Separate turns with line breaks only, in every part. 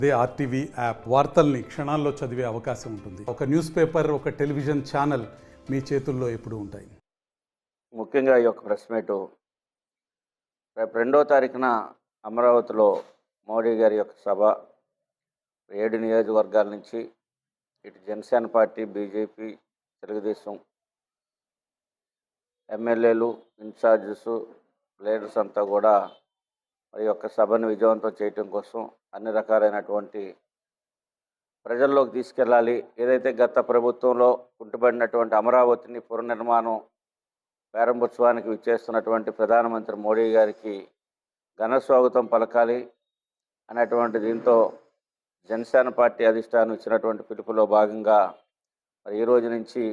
అదే RTV app వార్తల్ని క్షణాల్లో చదివే అవకాశం ఉంటుంది. ఒక న్యూస్ పేపర్, ఒక టెలివిజన్ ఛానల్ మీ చేతుల్లో ఎప్పుడూ ఉంటాయి.
ముఖ్యంగా ఈ యొక్క ప్రెస్ మీటు రేపు 2వ తారీఖున అమరావతిలో మోడీ గారి యొక్క సభ 7 నియోజకవర్గాల నుంచి ఇటు జనసేన పార్టీ, బీజేపీ, తెలుగుదేశం ఎమ్మెల్యేలు, ఇన్ఛార్జెస్, లీడర్స్ అంతా కూడా మరి యొక్క సభను విజయవంతం చేయటం కోసం అన్ని రకాలైనటువంటి ప్రజల్లోకి తీసుకెళ్ళాలి. ఏదైతే గత ప్రభుత్వంలో కుంటుపడినటువంటి అమరావతిని పునర్నిర్మాణం ప్రారంభోత్సవానికి విచ్చేస్తున్నటువంటి ప్రధానమంత్రి మోడీ గారికి ఘన స్వాగతం పలకాలి అనేటువంటి దీంతో జనసేన పార్టీ అధిష్టానం ఇచ్చినటువంటి పిలుపులో భాగంగా మరి ఈ రోజు నుంచి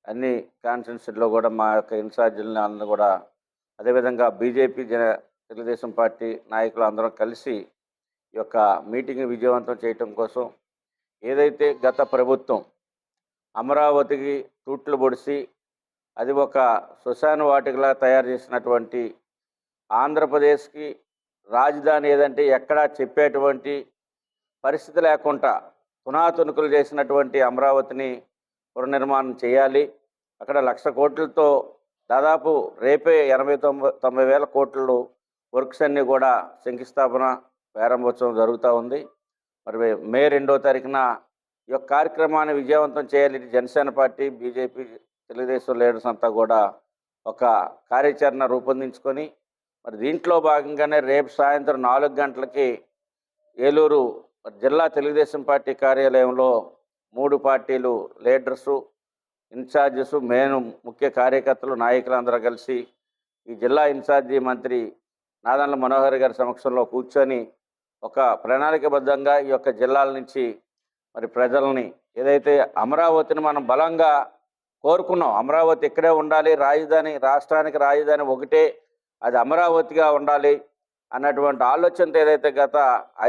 అన్ని కాన్స్టిట్యున్సీల్లో కూడా మా యొక్క ఇన్ఛార్జీలను అందరూ కూడా, అదేవిధంగా బీజేపీ తెలుగుదేశం పార్టీ నాయకులు అందరం కలిసి ఈ యొక్క మీటింగ్ విజయవంతం చేయటం కోసం, ఏదైతే గత ప్రభుత్వం అమరావతికి తూట్లు పొడిచి అది ఒక శ్మశాన వాటికలా తయారు చేసినటువంటి ఆంధ్రప్రదేశ్కి రాజధాని ఏదంటే ఎక్కడా చెప్పేటువంటి పరిస్థితి లేకుండా తునాతునుకులు చేసినటువంటి అమరావతిని పునర్నిర్మాణం చేయాలి. అక్కడ 1,00,000 కోట్లతో దాదాపు రేపే 80-90 వేల కోట్లు వర్క్స్ అన్నీ కూడా శంకుస్థాపన ప్రారంభోత్సవం జరుగుతూ ఉంది. మరి మే 2వ తారీఖున ఈ యొక్క కార్యక్రమాన్ని విజయవంతం చేయాలి. Janasena party, BJP, Telugu Desam leaders అంతా కూడా ఒక కార్యాచరణ రూపొందించుకొని మరి దీంట్లో భాగంగానే రేపు సాయంత్రం 4 గంటలకి ఏలూరు జిల్లా తెలుగుదేశం పార్టీ కార్యాలయంలో 3 పార్టీలు లీడర్సు, ఇన్ఛార్జెస్, ముఖ్య కార్యకర్తలు, నాయకులందరూ కలిసి ఈ జిల్లా ఇన్ఛార్జి మంత్రి నాదెండ్ల మనోహర్ గారి సమక్షంలో కూర్చొని ఒక ప్రణాళికబద్ధంగా ఈ యొక్క జిల్లాల నుంచి మరి ప్రజల్ని, ఏదైతే అమరావతిని మనం బలంగా కోరుకున్నాం, అమరావతి ఇక్కడే ఉండాలి, రాజధాని, రాష్ట్రానికి రాజధాని ఒకటే, అది అమరావతిగా ఉండాలి అన్నటువంటి ఆలోచనతో ఏదైతే గత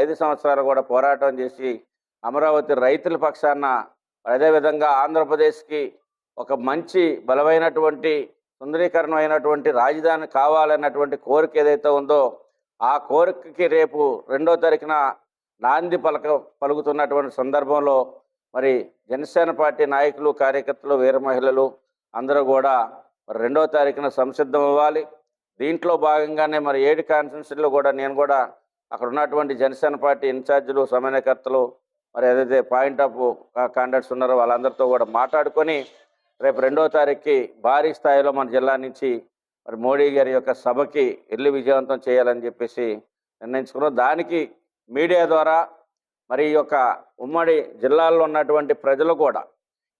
5 సంవత్సరాలు కూడా పోరాటం చేసి అమరావతి రైతుల పక్షాన, అదేవిధంగా ఆంధ్రప్రదేశ్కి ఒక మంచి బలమైనటువంటి సుందరీకరణమైనటువంటి రాజధాని కావాలన్నటువంటి కోరిక ఏదైతే ఉందో ఆ కోరికకి రేపు 2వ తారీఖున నాంది పలుకుతున్నటువంటి సందర్భంలో మరి జనసేన పార్టీ నాయకులు, కార్యకర్తలు, వీర మహిళలు అందరూ కూడా మరి 2వ తారీఖున సంసిద్ధం అవ్వాలి. దీంట్లో భాగంగానే మరి 7 కాన్స్టిట్యున్సీల్లో కూడా నేను కూడా అక్కడ ఉన్నటువంటి జనసేన పార్టీ ఇన్ఛార్జీలు, సమన్వయకర్తలు, మరి ఏదైతే పాయింట్ ఆఫ్ కాంటాక్ట్స్ ఉన్నారో వాళ్ళందరితో కూడా మాట్లాడుకొని రేపు 2వ తారీఖుకి భారీ స్థాయిలో మన జిల్లా నుంచి మరి మోడీ గారి యొక్క సభకి వెళ్ళి విజయవంతం చేయాలని చెప్పేసి నిర్ణయించుకున్నాం. దానికి మీడియా ద్వారా మరి ఈ యొక్క ఉమ్మడి జిల్లాల్లో ఉన్నటువంటి ప్రజలు కూడా,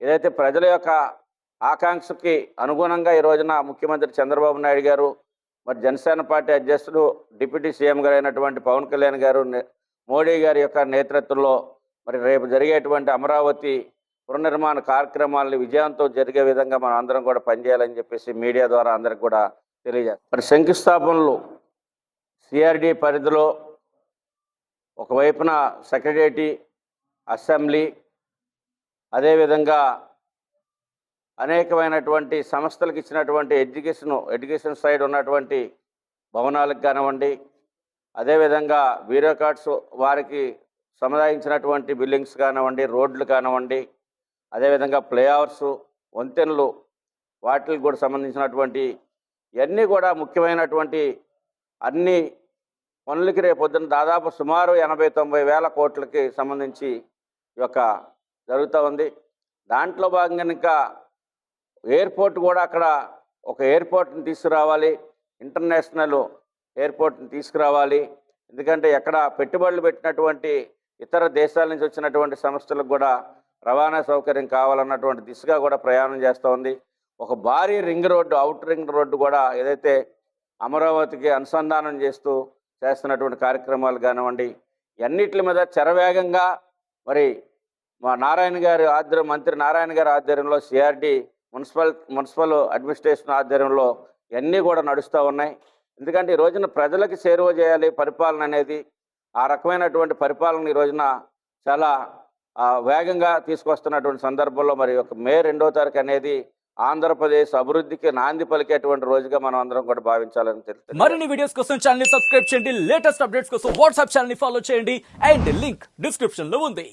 ఏదైతే ప్రజల యొక్క ఆకాంక్షకి అనుగుణంగా ఈ రోజున ముఖ్యమంత్రి చంద్రబాబు నాయుడు గారు, మరి జనసేన పార్టీ అధ్యక్షుడు, డిప్యూటీ సీఎం గారు అయినటువంటి పవన్ కళ్యాణ్ గారు, మోడీ గారి యొక్క నేతృత్వంలో మరి రేపు జరిగేటువంటి అమరావతి పునర్నిర్మాణ కార్యక్రమాలను విజయవంతం జరిగే విధంగా మనం అందరం కూడా పనిచేయాలని చెప్పేసి మీడియా ద్వారా అందరికి కూడా తెలియజేస్తాం. మరి శంకుస్థాపనలు సిఆర్డి పరిధిలో ఒకవైపున సెక్రటేరియట్, అసెంబ్లీ, అదేవిధంగా అనేకమైనటువంటి సంస్థలకు ఇచ్చినటువంటి ఎడ్యుకేషన్ సైడ్ ఉన్నటువంటి భవనాలకు కానివ్వండి, అదేవిధంగా బ్యూరోక్రాట్స్ వారికి సముదాయించినటువంటి బిల్డింగ్స్ కానివ్వండి, రోడ్లు కానివ్వండి, అదేవిధంగా ఫ్లైఓవర్స్, వంతెనలు, వాటికి కూడా సంబంధించినటువంటి ఇవన్నీ కూడా ముఖ్యమైనటువంటి అన్ని పనులకి రేపొద్దున దాదాపు సుమారు 80-90 వేల కోట్లకి సంబంధించి ఈ యొక్క జరుగుతూ ఉంది. దాంట్లో భాగంగా ఇంకా ఎయిర్పోర్ట్ కూడా, అక్కడ ఒక ఎయిర్పోర్ట్ని తీసుకురావాలి, ఇంటర్నేషనల్ ఎయిర్పోర్ట్ని తీసుకురావాలి. ఎందుకంటే ఎక్కడ పెట్టుబడులు పెట్టినటువంటి ఇతర దేశాల నుంచి వచ్చినటువంటి సంస్థలకు కూడా రవాణా సౌకర్యం కావాలన్నటువంటి దిశగా కూడా ప్రయాణం చేస్తూ ఉంది. ఒక భారీ ring road, out ring road కూడా ఏదైతే అమరావతికి అనుసంధానం చేస్తున్నటువంటి కార్యక్రమాలు కానివ్వండి, అన్నిటి మీద శరవేగంగా మరి మా మంత్రి నారాయణ గారి ఆధ్వర్యంలో సిఆర్డి మున్సిపల్ అడ్మినిస్ట్రేషన్ ఆధ్వర్యంలో ఇవన్నీ కూడా నడుస్తూ ఉన్నాయి. ఎందుకంటే ఈ రోజున ప్రజలకు చేరువ చేయాలి పరిపాలన అనేది. ఆ రకమైనటువంటి పరిపాలన ఈ రోజున చాలా వేగంగా తీసుకొస్తున్నటువంటి సందర్భంలో మరి ఒక మే 2వ తారీఖు అనేది ఆంధ్రప్రదేశ్ అభివృద్ధికి నాంది పలికేటువంటి రోజుగా మనం అందరం కూడా భావించాలని తెలుసు.
మరిన్ని వీడియోస్ కోసం ఛానల్ ని సబ్స్క్రైబ్ చేయండి, లేటెస్ట్ అప్డేట్స్ కోసం వాట్సాప్ ఛానల్ ని ఫాలో చేయండి అండ్ లింక్ డిస్క్రిప్షన్ లో ఉంది.